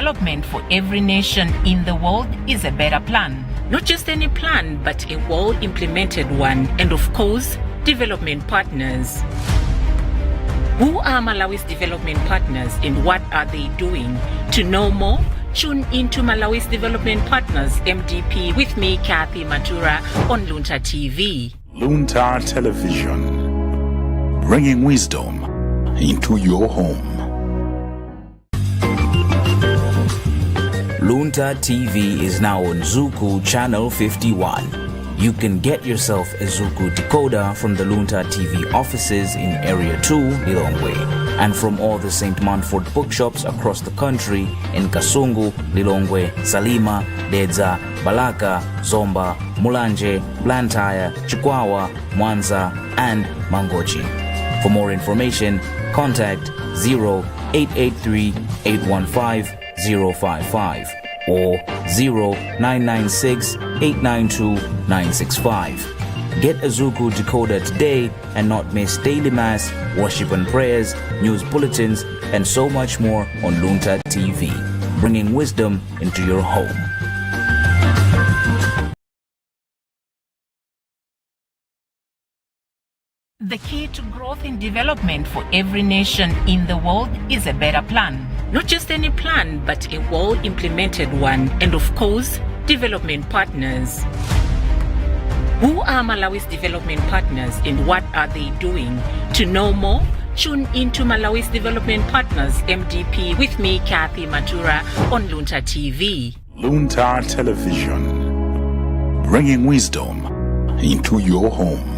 development for every nation in the world is a better plan. Not just any plan, but a well-implemented one, and of course, development partners. Who are Malawi's development partners and what are they doing? To know more, tune into Malawi's Development Partners MDP with me, Kathy Matura, on Luntha TV. Luntha Television, bringing wisdom into your home. Luntha TV is now on Zuku Channel 51. You can get yourself a Zuku decoder from the Luntha TV offices in Area 2, Lilongwe, and from all the St. Manford bookshops across the country in Kasungu, Lilongwe, Salima, Dedza, Balaka, Zomba, Mulanje, Blantyre, Chikwawa, Mwanza, and Mangochi. For more information, contact 0883 815 055 or 0996 892 965. Get a Zuku decoder today and not miss daily mass, worship and prayers, news bulletins, and so much more on Luntha TV, bringing wisdom into your home. The key to growth and development for every nation in the world is a better plan. Not just any plan, but a well-implemented one, and of course, development partners. Who are Malawi's development partners and what are they doing? To know more, tune into Malawi's Development Partners MDP with me, Kathy Matura, on Luntha TV. Luntha Television, bringing wisdom into your home.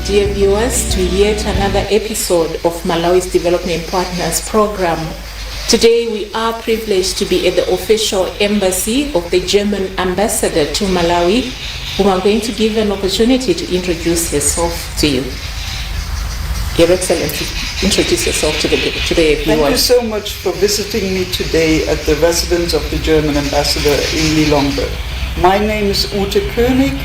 Dear viewers, to yet another episode of Malawi's Development Partners program. Today we are privileged to be at the official embassy of the German ambassador to Malawi, whom I'm going to give an opportunity to introduce herself to you. Your Excellency, introduce yourself to the viewers. Thank you so much for visiting me today at the residence of the German ambassador in Lilongwe. My name is Ute König,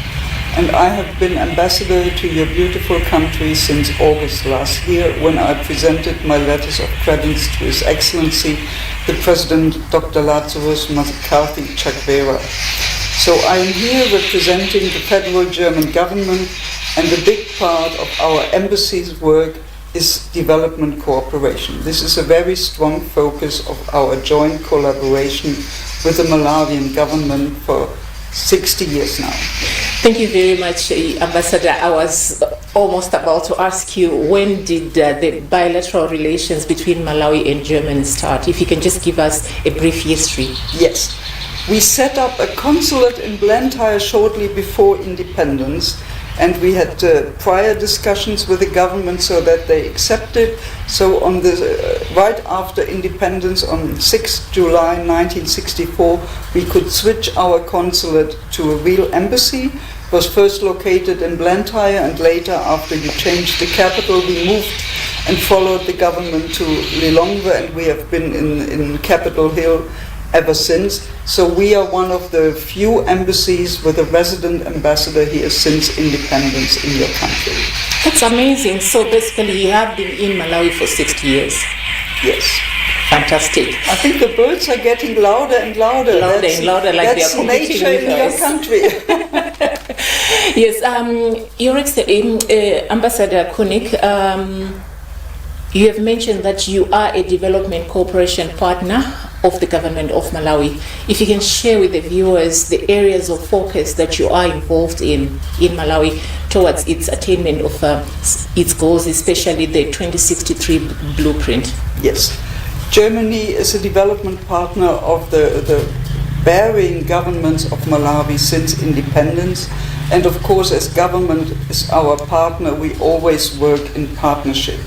and I have been ambassador to your beautiful country since August last year, when I presented my letters of credence to His Excellency, the President Dr. Lazarus McCarthy Chakwera. So I am here representing the federal German government, and a big part of our embassy's work is development cooperation. This is a very strong focus of our joint collaboration with the Malawian government for 60 years now. Thank you very much, Ambassador. I was almost about to ask you, when did the bilateral relations between Malawi and Germany start? If you can just give us a brief history. Yes. We set up a consulate in Blantyre shortly before independence, and we had prior discussions with the government so that they accepted. So on right after independence, on 6th July 1964, we could switch our consulate to a real embassy. It was first located in Blantyre, and later, after you changed the capital, we moved and followed the government to Lilongwe, and we have been in Capitol Hill ever since. So we are one of the few embassies with a resident ambassador here since independence in your country. That's amazing. So basically you have been in Malawi for 60 years. Yes. Fantastic. I think the birds are getting louder and louder. Louder and louder, like they are competing with us. That's nature in your country. Yes, Your Excellency, Ambassador König, you have mentioned that you are a development cooperation partner of the government of Malawi. If you can share with the viewers the areas of focus that you are involved in Malawi towards its attainment of its goals, especially the 2063 blueprint. Yes. Germany is a development partner of the varying governments of Malawi since independence. And of course, as government is our partner, we always work in partnership.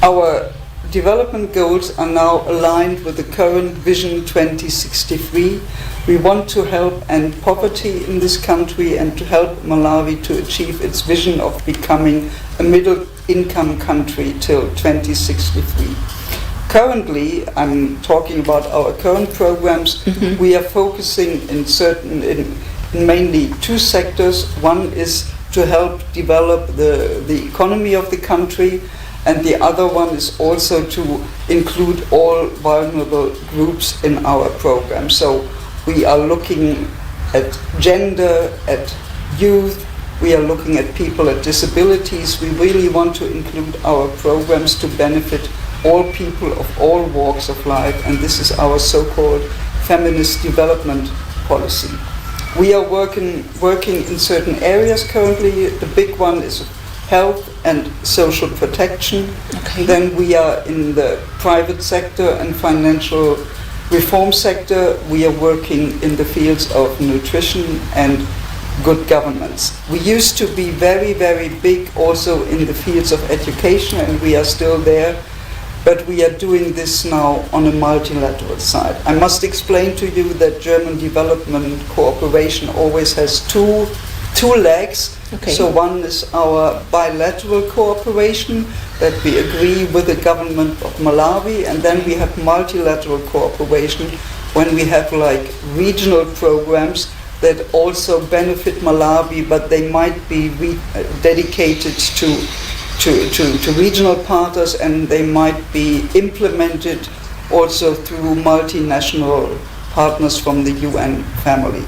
Our development goals are now aligned with the current Vision 2063. We want to help end poverty in this country and to help Malawi to achieve its vision of becoming a middle-income country till 2063. Currently, I'm talking about our current programs, we are focusing in mainly two sectors. One is to help develop the economy of the country, and the other one is also to include all vulnerable groups in our program. So we are looking at gender, at youth, we are looking at people at disabilities. We really want to include our programs to benefit all people of all walks of life, and this is our so-called feminist development policy. We are working in certain areas currently. The big one is health and social protection. Okay. Then we are in the private sector and financial reform sector. We are working in the fields of nutrition and good governance. We used to be very, very big also in the fields of education, and we are still there. But we are doing this now on a multilateral side. I must explain to you that German development cooperation always has two legs. Okay. So one is our bilateral cooperation that we agree with the government of Malawi, and then we have multilateral cooperation when we have like regional programs that also benefit Malawi, but they might be dedicated to regional partners, and they might be implemented also through multinational partners from the UN family.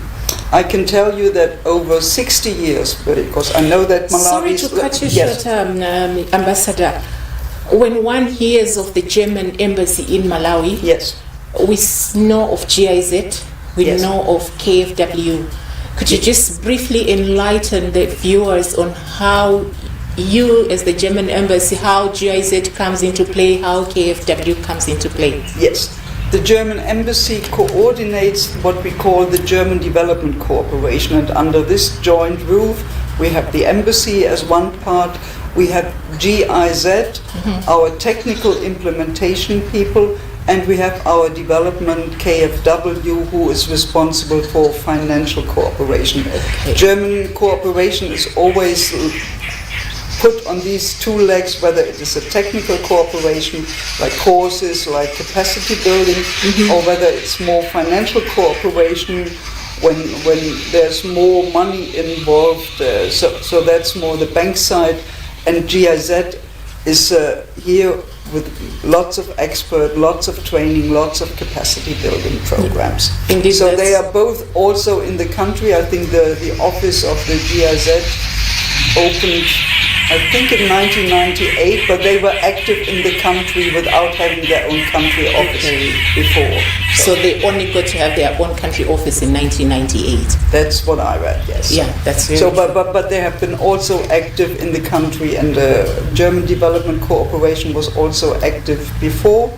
I can tell you that over 60 years, because I know that Malawi... Sorry to cut you yes. short, Ambassador. When one hears of the German embassy in Malawi, Yes. we know of GIZ, we Yes. know of KFW. Could you just briefly enlighten the viewers on how you, as the German embassy, how GIZ comes into play, how KFW comes into play? Yes. The German embassy coordinates what we call the German Development Cooperation, and under this joint roof we have the embassy as one part, we have GIZ, our technical implementation people, and we have our development KFW, who is responsible for financial cooperation. Okay. German cooperation is always put on these two legs, whether it is a technical cooperation, like courses, like capacity building, or whether it's more financial cooperation when there's more money involved. So that's more the bank side, and GIZ is here with lots of expert, lots of training, lots of capacity building programs. Indeed, so they are both also in the country. I think the office of the GIZ opened, I think, in 1998, but they were active in the country without having their own country office before. So they only got to have their own country office in 1998. That's what I read, yes. Yeah, that's very so. true. But they have been also active in the country, and German Development Cooperation was also active before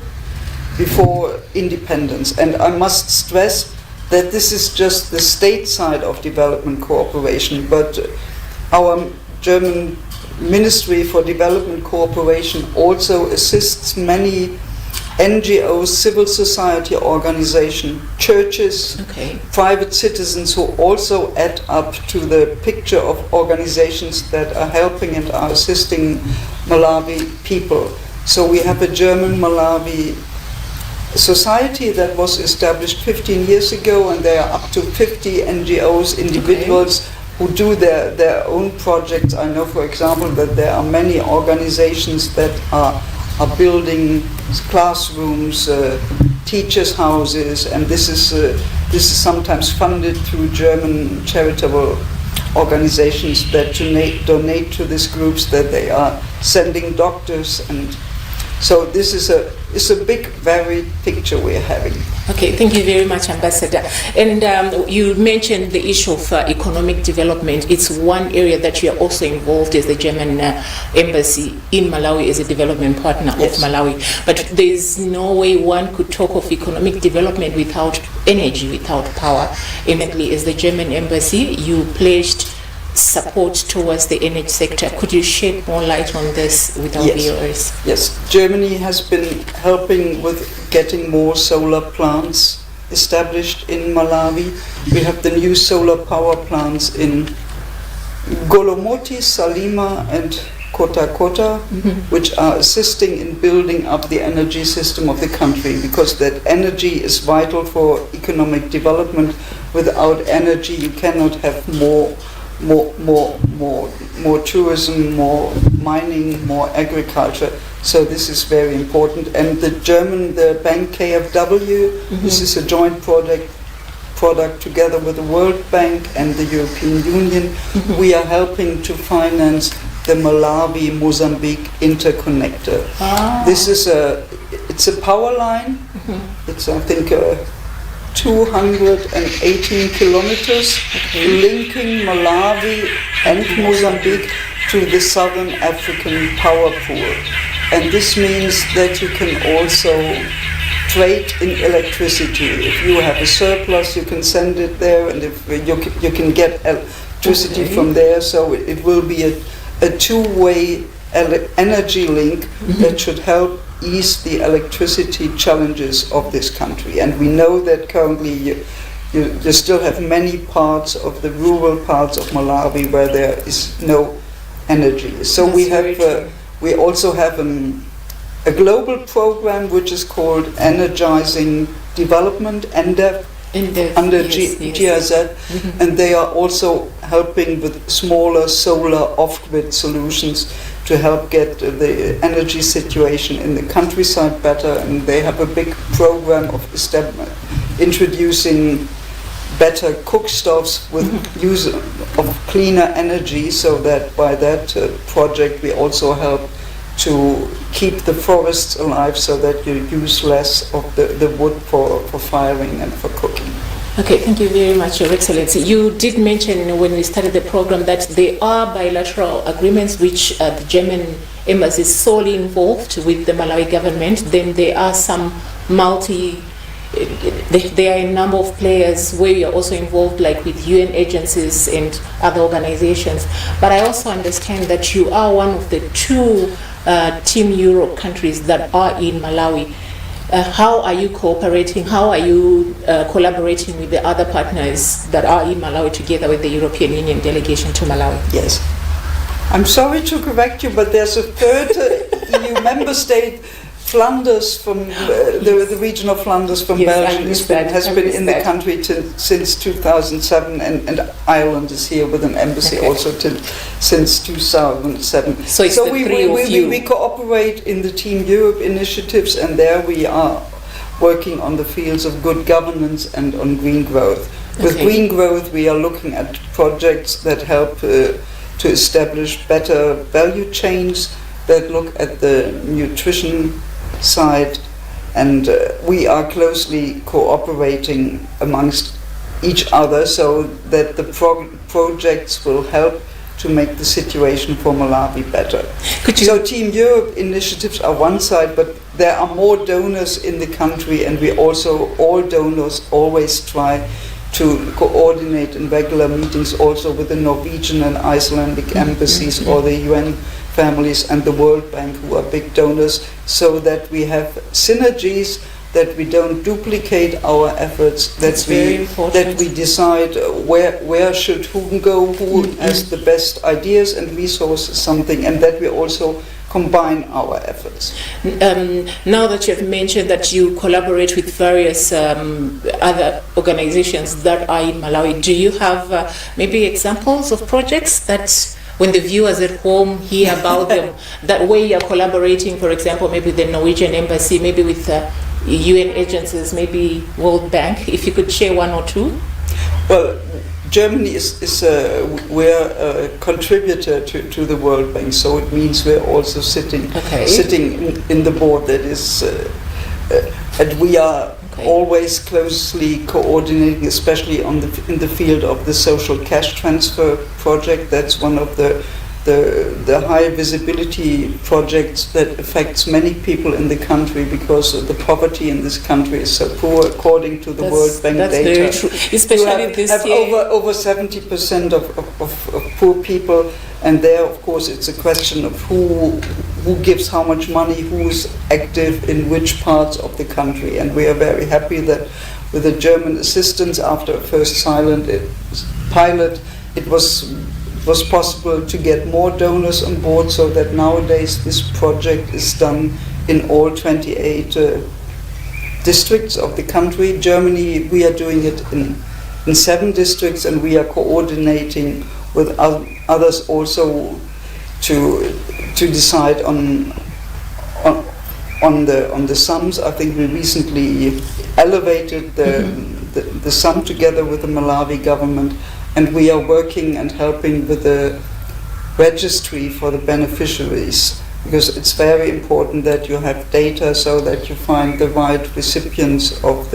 independence. And I must stress that this is just the state side of development cooperation, but our German Ministry for Development Cooperation also assists many NGOs, civil society organizations, churches, private citizens who also add up to the picture of organizations that are helping and are assisting Malawi people. So we have a German Malawi society that was established 15 years ago, and there are up to 50 NGOs, individuals, who do their own projects. I know, for example, that there are many organizations that are building classrooms, teachers' houses, and this is sometimes funded through German charitable organizations that donate to these groups, that they are sending doctors and So this is a big, varied picture we're having. Okay, thank you very much, Ambassador. And you mentioned the issue of economic development. It's one area that you are also involved as the German embassy in Malawi as a development partner of Malawi. But there's no way one could talk of economic development without energy, without power. Evidently, as the German embassy, you pledged support towards the energy sector. Could you shed more light on this with our viewers? Yes, Germany has been helping with getting more solar plants established in Malawi. We have the new solar power plants in Golomoti, Salima and Kota Kota, which are assisting in building up the energy system of the country, because that energy is vital for economic development. Without energy you cannot have more tourism, more mining, more agriculture. So this is very important. And the bank KfW, this is a joint product together with the World Bank and the European Union. We are helping to finance the Malawi-Mozambique interconnector. This is it's a power line. It's, I think, 218 kilometers linking Malawi and Mozambique to the Southern African power pool. And this means that you can also trade in electricity. If you have a surplus, you can send it there, and if you can get electricity from there. So it will be a two-way energy link that should help ease the electricity challenges of this country. And we know that currently you still have many parts of the rural parts of Malawi where there is no energy. So we also have a global program which is called Energizing Development, NDEV, under GIZ, and they are also helping with smaller solar off-grid solutions to help get the energy situation in the countryside better. And they have a big program of introducing better cook stoves with use of cleaner energy, so that by that project we also help to keep the forests alive, so that you use less of the wood for firing and for cooking. Okay, thank you very much, Your Excellency. You did mention when we started the program that there are bilateral agreements which the German embassy is solely involved with the Malawi government. Then there are some there are a number of players where you are also involved, like with UN agencies and other organizations. But I also understand that you are one of the two Team Europe countries that are in Malawi. How are you cooperating? How are you collaborating with the other partners that are in Malawi together with the European Union delegation to Malawi? Yes. I'm sorry to correct you, but there's a third EU member state, Flanders, from the region of Flanders from Belgium has been in the country since 2007, and Ireland is here with an embassy also since 2007. So we cooperate in the Team Europe initiatives, and there we are working on the fields of good governance and on green growth. With green growth, we are looking at projects that help to establish better value chains, that look at the nutrition side, and we are closely cooperating amongst each other, so that the projects will help to make the situation for Malawi better. So Team Europe initiatives are one side, but there are more donors in the country, and we also, all donors always try to coordinate in regular meetings also with the Norwegian and Icelandic embassies or the UN families and the World Bank, who are big donors, so that we have synergies, that we don't duplicate our efforts, that we decide where should who go, who has the best ideas and resources, something, and that we also combine our efforts. Now that you have mentioned that you collaborate with various other organizations that are in Malawi, do you have maybe examples of projects that, when the viewers at home hear about them, that way you are collaborating, for example, maybe with the Norwegian embassy, maybe with UN agencies, maybe World Bank, if you could share one or two? Well, Germany we're a contributor to the World Bank, so it means we're also sitting in the board that is, and we are always closely coordinating, especially in the field of the social cash transfer project. That's one of the high visibility projects that affects many people in the country, because the poverty in this country is so poor, according to the World Bank that's data. Very true. Especially this year. Over 70% of poor people, and there, of course, it's a question of who gives how much money, who's active in which parts of the country. And we are very happy that with the German assistance, after a first pilot, it was possible to get more donors on board, so that nowadays this project is done in all 28 districts of the country. Germany, we are doing it in 7 districts, and we are coordinating with others also to decide on the sums. I think we recently elevated the sum together with the Malawi government. And we are working and helping with the registry for the beneficiaries, because it's very important that you have data so that you find the right recipients of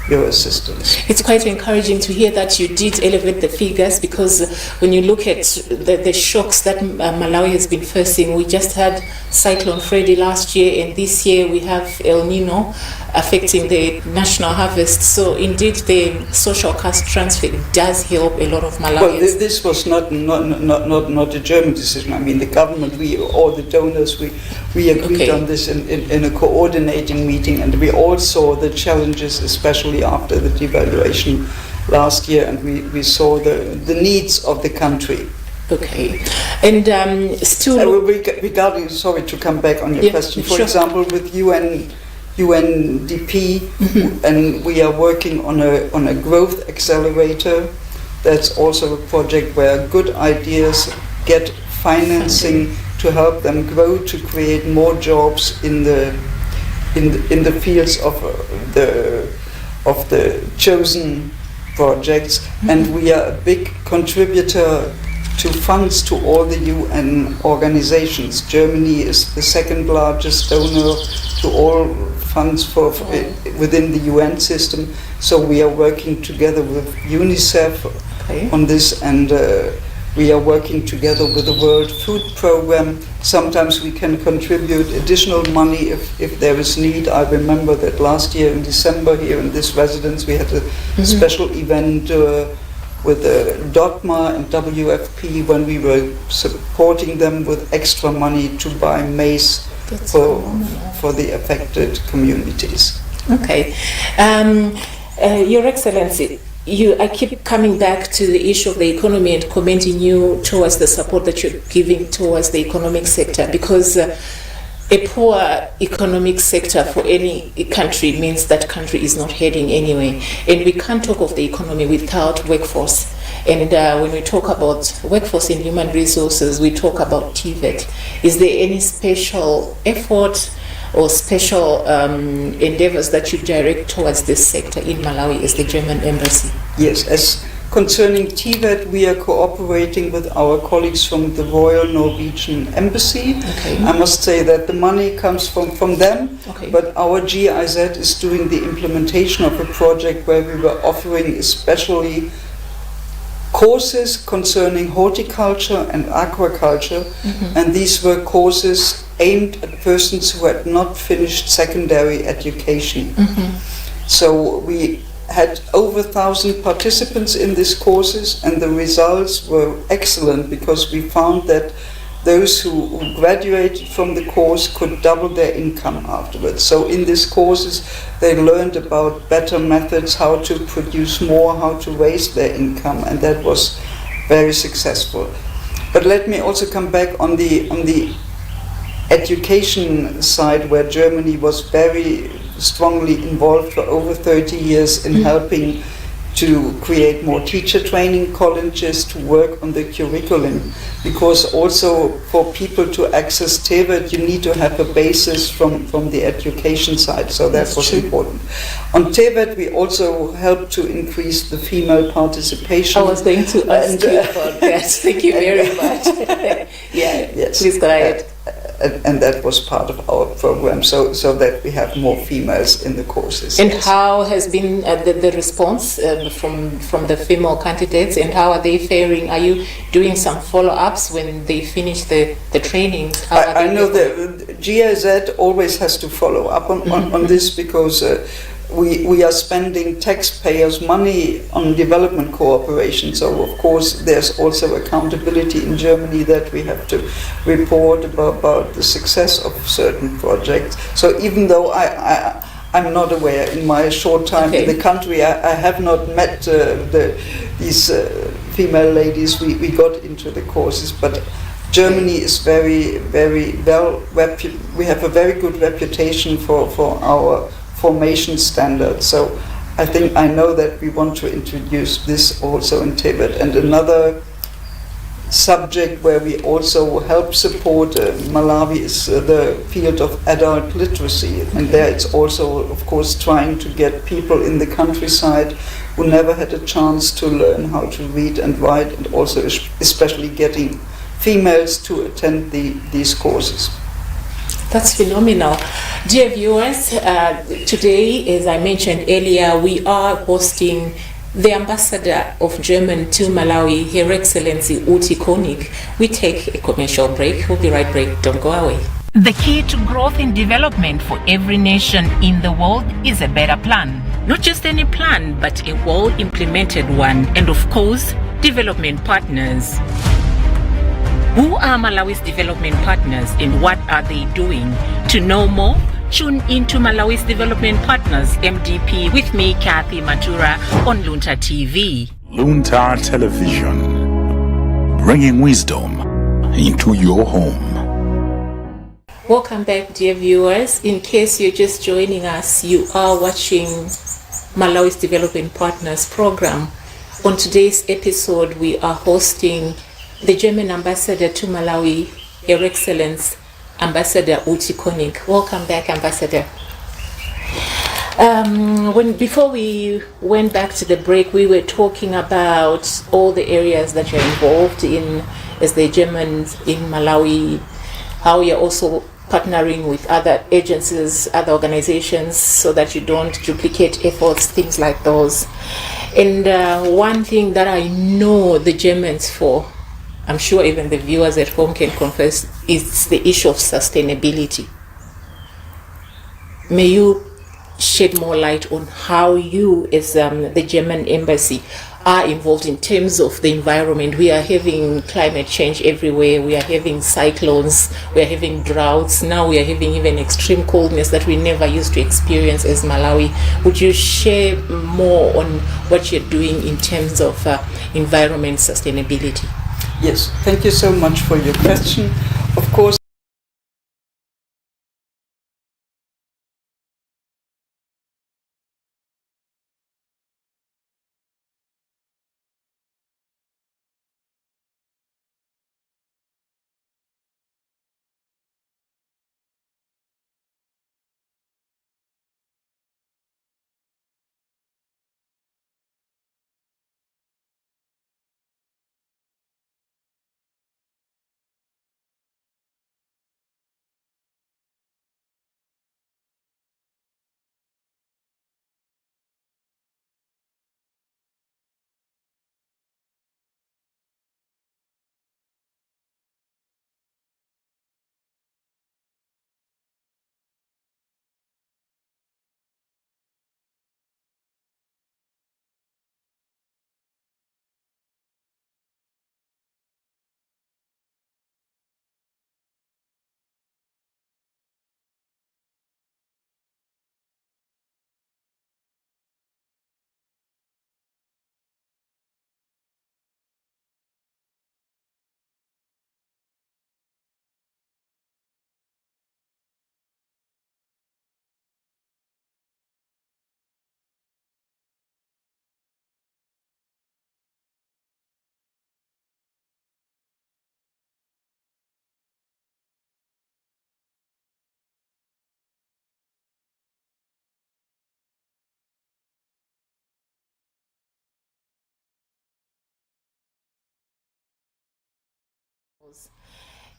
your assistance. It's quite encouraging to hear that you did elevate the figures, because when you look at the shocks that Malawi has been facing, we just had Cyclone Freddy last year, and this year we have El Nino affecting the national harvest. So indeed the social cash transfer does help a lot of Malawians. Well, this was not a German decision. I mean, the government, all the donors, we agreed on this in a coordinating meeting, and we all saw the challenges, especially after the devaluation last year, and we saw the needs of the country. Okay, and still regarding, sorry to come back on your question, for example, with UNDP, and we are working on a growth accelerator. That's also a project where good ideas get financing to help them grow, to create more jobs in the fields of the chosen projects, and we are a big contributor to funds to all the UN organizations. Germany is the second largest donor to all funds within the UN system. So we are working together with UNICEF on this, and we are working together with the World Food Programme. Sometimes we can contribute additional money if there is need. I remember that last year in December here in this residence we had a special event with DOTMA and WFP, when we were supporting them with extra money to buy maize for the affected communities. Okay. Your Excellency, I keep coming back to the issue of the economy and commending you towards the support that you're giving towards the economic sector, because a poor economic sector for any country means that country is not heading anywhere. And we can't talk of the economy without workforce. And when we talk about workforce and human resources, we talk about TVET. Is there any special effort or special endeavors that you direct towards this sector in Malawi as the German embassy? Yes, as concerning TVET, we are cooperating with our colleagues from the Royal Norwegian Embassy. I must say that the money comes from them, but our GIZ is doing the implementation of a project where we were offering especially courses concerning horticulture and aquaculture, and these were courses aimed at persons who had not finished secondary education. So we had over 1,000 participants in these courses, and the results were excellent, because we found that those who graduated from the course could double their income afterwards. So in these courses they learned about better methods, how to produce more, how to raise their income, and that was very successful. But let me also come back on the education side, where Germany was very strongly involved for over 30 years in helping to create more teacher training colleges, to work on the curriculum, because also for people to access TEVET, you need to have a basis from the education side, so that was important. On TEVET, we also helped to increase the female participation. I was going to ask you about that. Thank you very much. Yes. Please go ahead. And that was part of our program, so that we have more females in the courses. And how has been the response from the female candidates, and how are they faring? Are you doing some follow-ups when they finish the training? I know that GIZ always has to follow up on this, because we are spending taxpayers' money on development cooperation. So of course there's also accountability in Germany that we have to report about the success of certain projects. So even though I'm not aware, in my short time in the country, I have not met these female ladies we got into the courses, but Germany is very, very well, we have a very good reputation for our formation standards. So I know that we want to introduce this also in TEVET. And another subject where we also help support Malawi is the field of adult literacy. And there it's also, of course, trying to get people in the countryside who never had a chance to learn how to read and write, and also especially getting females to attend these courses. That's phenomenal. Dear viewers, today, as I mentioned earlier, we are hosting the Ambassador of Germany to Malawi, Her Excellency Uti Koenig. We take a commercial break. We'll be right back. Don't go away. The key to growth and development for every nation in the world is a better plan. Not just any plan, but a well-implemented one. And of course, development partners. Who are Malawi's development partners and what are they doing? To know more, tune into Malawi's Development Partners MDP with me, Kathy Matura, on Luntha TV. Luntha Television, bringing wisdom into your home. Welcome back, dear viewers. In case you're just joining us, you are watching Malawi's Development Partners program. On today's episode, we are hosting the German Ambassador to Malawi, Her Excellency Ambassador Uti Koenig. Welcome back, Ambassador. Before we went back to the break, we were talking about all the areas that you're involved in as the Germans in Malawi, how you're also partnering with other agencies, other organizations, so that you don't duplicate efforts, things like those. And one thing that I know the Germans for, I'm sure even the viewers at home can confess, is the issue of sustainability. May you shed more light on how you, as the German embassy, are involved in terms of the environment. We are having climate change everywhere. We are having cyclones. We are having droughts. Now we are having even extreme coldness that we never used to experience as Malawi. Would you share more on what you're doing in terms of environment sustainability? Yes, thank you so much for your question. Of course,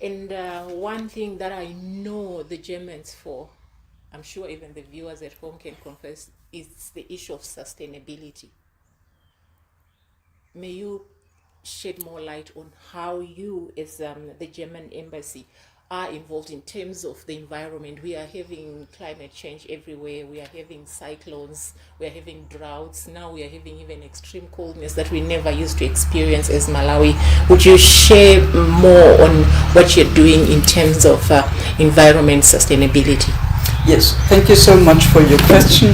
And one thing that I know the Germans for, I'm sure even the viewers at home can confess, is the issue of sustainability. May you shed more light on how you, as the German embassy, are involved in terms of the environment. We are having climate change everywhere. We are having cyclones. We are having droughts. Now we are having even extreme coldness that we never used to experience as Malawi. Would you share more on what you're doing in terms of environment sustainability? Yes, thank you so much for your question.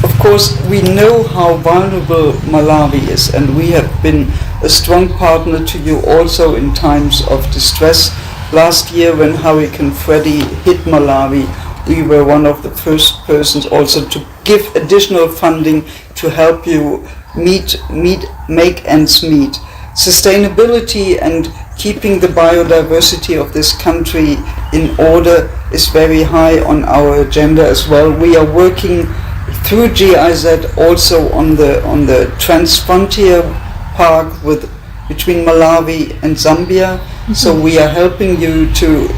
Of course, we know how vulnerable Malawi is, and we have been a strong partner to you also in times of distress. Last year, when Hurricane Freddy hit Malawi, we were one of the first persons also to give additional funding to help you make ends meet. Sustainability and keeping the biodiversity of this country in order is very high on our agenda as well. We are working through GIZ also on the Transfrontier Park between Malawi and Zambia. So we are helping you to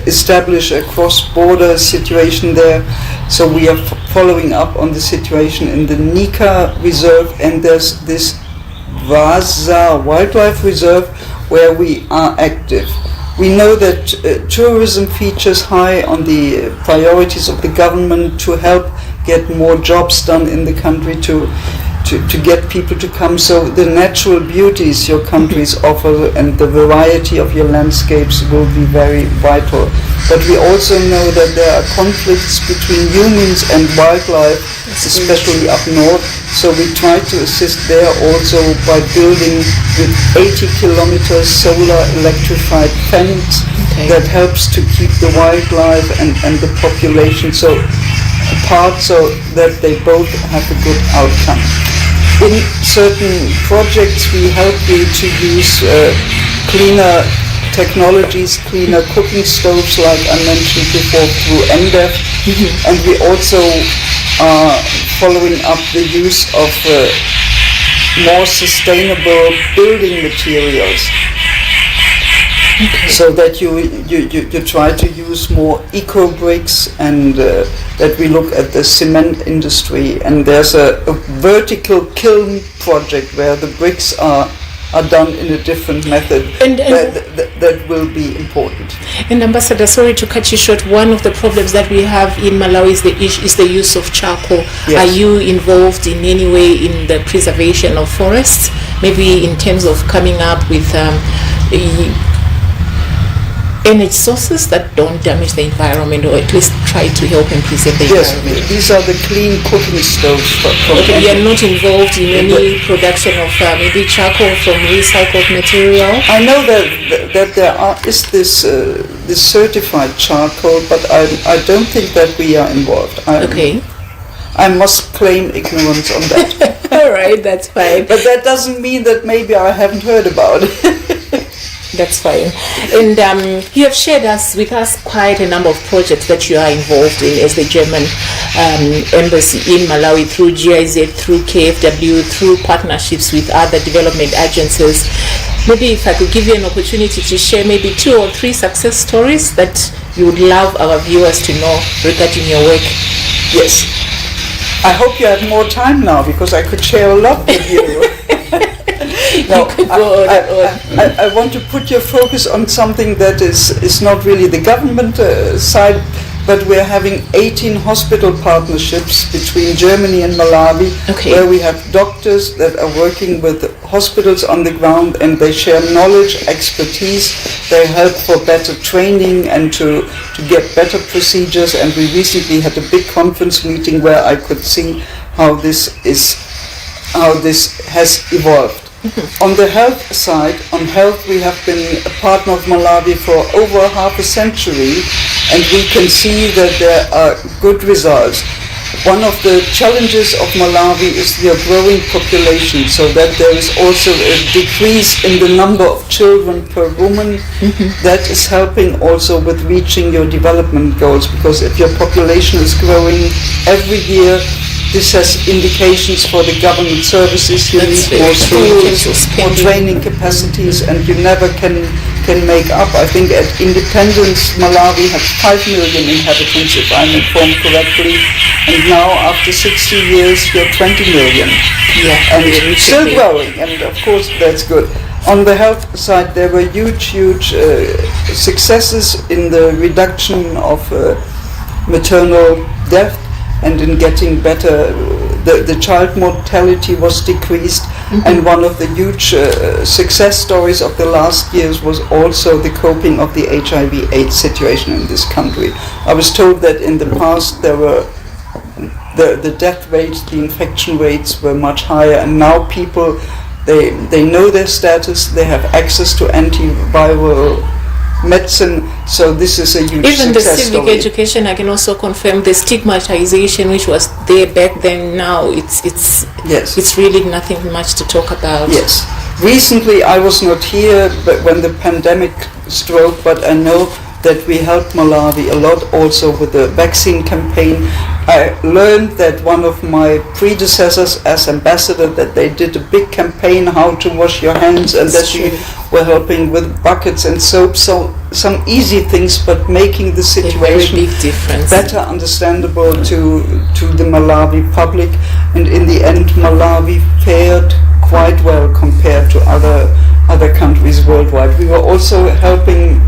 establish a cross-border situation there. So we are following up on the situation in the Nika Reserve, and there's this Vaza Wildlife Reserve where we are active. We know that tourism features high on the priorities of the government to help get more jobs done in the country, to get people to come. So the natural beauties your countries offer and the variety of your landscapes will be very vital. But we also know that there are conflicts between humans and wildlife, especially up north. So we try to assist there also by building with 80 kilometers solar electrified fence that helps to keep the wildlife and the population so apart, so that they both have a good outcome. In certain projects we help you to use cleaner technologies, cleaner cooking stoves like I mentioned before through NDEF, and we also are following up the use of more sustainable building materials. So that you try to use more eco bricks, and that we look at the cement industry, and there's a vertical kiln project where the bricks are done in a different method, and that will be important. And Ambassador, sorry to cut you short, one of the problems that we have in Malawi is the use of charcoal. Yes. Are you involved in any way in the preservation of forests, maybe in terms of coming up with energy sources that don't damage the environment, or at least try to help and preserve the environment? Yes, these are the clean cooking stoves. Okay, you are not involved in any production of maybe charcoal from recycled material? I know that there is this certified charcoal, but I don't think that we are involved. I must claim ignorance on that. All right, that's fine. But that doesn't mean that maybe I haven't heard about it. That's fine. And you have shared with us quite a number of projects that you are involved in as the German embassy in Malawi, through GIZ, through KFW, through partnerships with other development agencies. Maybe if I could give you an opportunity to share maybe 2 or 3 success stories that you would love our viewers to know regarding your work. Yes. I hope you have more time now, because I could share a lot with you. No, I want to put your focus on something that is not really the government side, but we're having 18 hospital partnerships between Germany and Malawi, where we have doctors that are working with hospitals on the ground, and they share knowledge, expertise, they help for better training and to get better procedures. And we recently had a big conference meeting where I could see how this has evolved. On the health side, we have been a partner of Malawi for over half a century, and we can see that there are good results. One of the challenges of Malawi is the growing population, so that there is also a decrease in the number of children per woman. That is helping also with reaching your development goals, because if your population is growing every year, this has indications for the government services. You need more schools, more training capacities, and you never can can make up. I think at independence, Malawi had 5 million inhabitants, if I'm informed correctly, and now after 60 years, you're 20 million. Yeah, And still growing, and of course that's good. On the health side, there were huge successes in the reduction of maternal death and in getting better. The child mortality was decreased, and one of the huge success stories of the last years was also the coping of the HIV/AIDS situation in this country. I was told that in the past there were the death rates, the infection rates were much higher, and now people they know their status, they have access to antiviral medicine, so this is a huge Even the success civic story. education, I can also confirm the stigmatization which was there back then. Now Yes. it's really nothing much to talk about. Yes. Recently, I was not here but when the pandemic struck, but I know that we helped Malawi a lot also with the vaccine campaign. I learned that one of my predecessors as ambassador, that they did a big campaign how to wash your hands, and that we were helping with buckets and soap. So some easy things, but making the A very situation big difference. better understandable to the Malawi public, and in the end Malawi fared quite well compared to other countries worldwide. We were also helping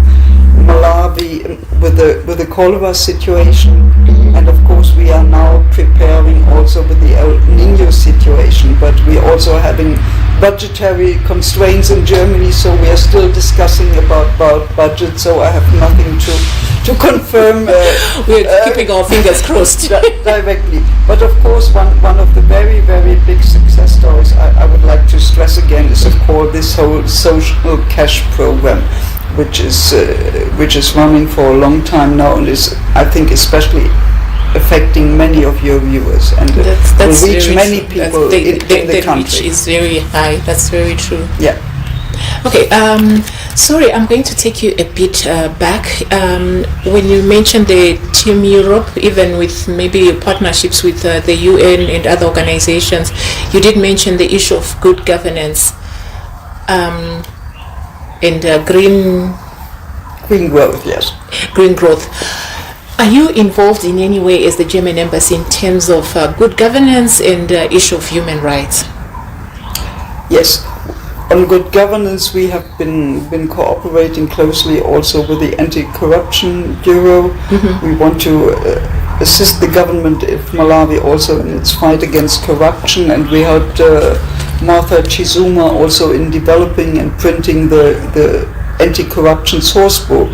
Malawi with the cholera situation, and of course we are now preparing also with the El Nino situation, but we are also having budgetary constraints in Germany, so we are still discussing about budget, so I have nothing to confirm. We're keeping our fingers crossed. Directly. But of course one of the very, very big success stories I would like to stress again is of course this whole social cash program, which is running for a long time now, and is, I think, especially affecting many of your viewers, and will reach many people in the country. The reach is very high. That's very true. Yeah. Okay, sorry, I'm going to take you a bit back. When you mentioned the Team Europe, even with maybe partnerships with the UN and other organizations, you did mention the issue of good governance and green growth, yes. Green growth. Are you involved in any way as the German embassy in terms of good governance and issue of human rights? Yes. On good governance, we have been cooperating closely also with the Anti-Corruption Bureau. We want to assist the government of Malawi also in its fight against corruption, and we helped Martha Chizuma also in developing and printing the anti-corruption source book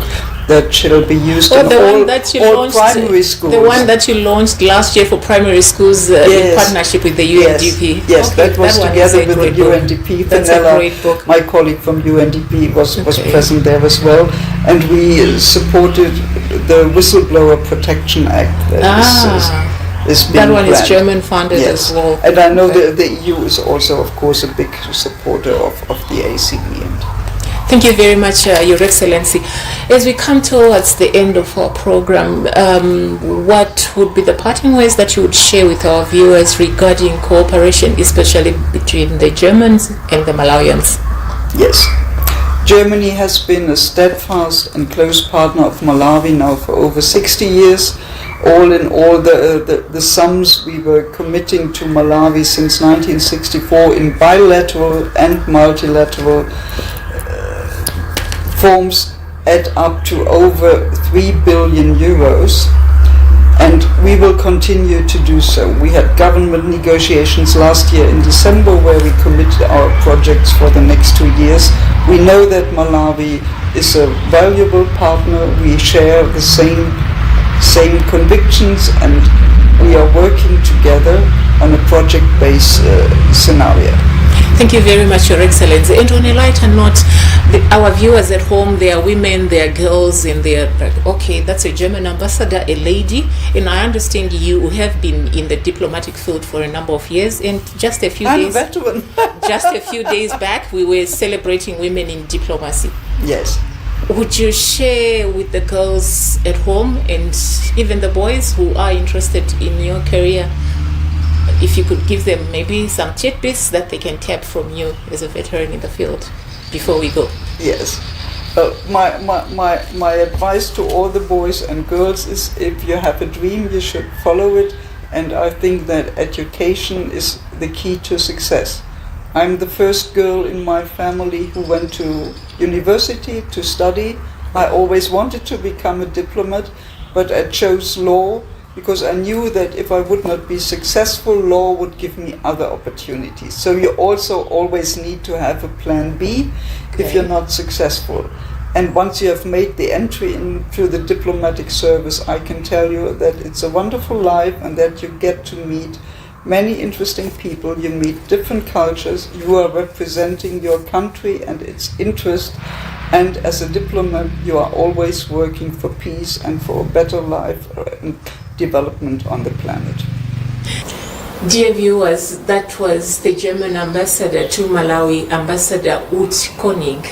that shall be used in all primary schools. The one that you launched last year for primary schools in partnership with the UNDP. Yes, okay, that was together with the UNDP. That's a great book. My colleague from UNDP was present there as well, and we supported the Whistleblower Protection Act. That one is German funded as well. And I know the EU is also, of course, a big supporter of the ACB. Thank you very much, Your Excellency. As we come towards the end of our program, what would be the parting words that you would share with our viewers regarding cooperation, especially between the Germans and the Malawians? Yes. Germany has been a steadfast and close partner of Malawi now for over 60 years. All in all, the sums we were committing to Malawi since 1964 in bilateral and multilateral forms add up to over 3 billion euros, and we will continue to do so. We had government negotiations last year in December where we committed our projects for the next 2 years. We know that Malawi is a valuable partner. We share the same convictions, and we are working together on a project-based scenario. Thank you very much, Your Excellency. And on a lighter note, our viewers at home, they are women, they are girls, and they are like, okay, that's a German ambassador, a lady, and I understand you have been in the diplomatic field for a number of years, and just a few I'm a veteran. just a few days back, we were celebrating women in diplomacy. Yes. Would you share with the girls at home and even the boys who are interested in your career, if you could give them maybe some tidbits that they can tap from you as a veteran in the field before we go? Yes. My advice to all the boys and girls is, if you have a dream, you should follow it. And I think that education is the key to success. I'm the first girl in my family who went to university to study. I always wanted to become a diplomat, but I chose law because I knew that if I would not be successful, law would give me other opportunities. So you also always need to have a plan B if you're not successful. And once you have made the entry into the diplomatic service, I can tell you that it's a wonderful life and that you get to meet many interesting people. You meet different cultures. You are representing your country and its interest. And as a diplomat, you are always working for peace and for a better life and development on the planet. Dear viewers, that was the German ambassador to Malawi, Ambassador Ute Koenig.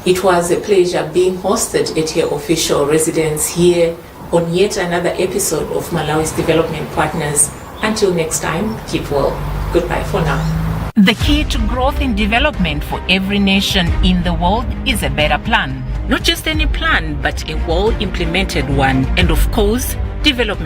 It was a pleasure being hosted at her official residence here on yet another episode of Malawi's Development Partners. Until next time, keep well. Goodbye for now. The key to growth and development for every nation in the world is a better plan. Not just any plan, but a well-implemented one. And of course, development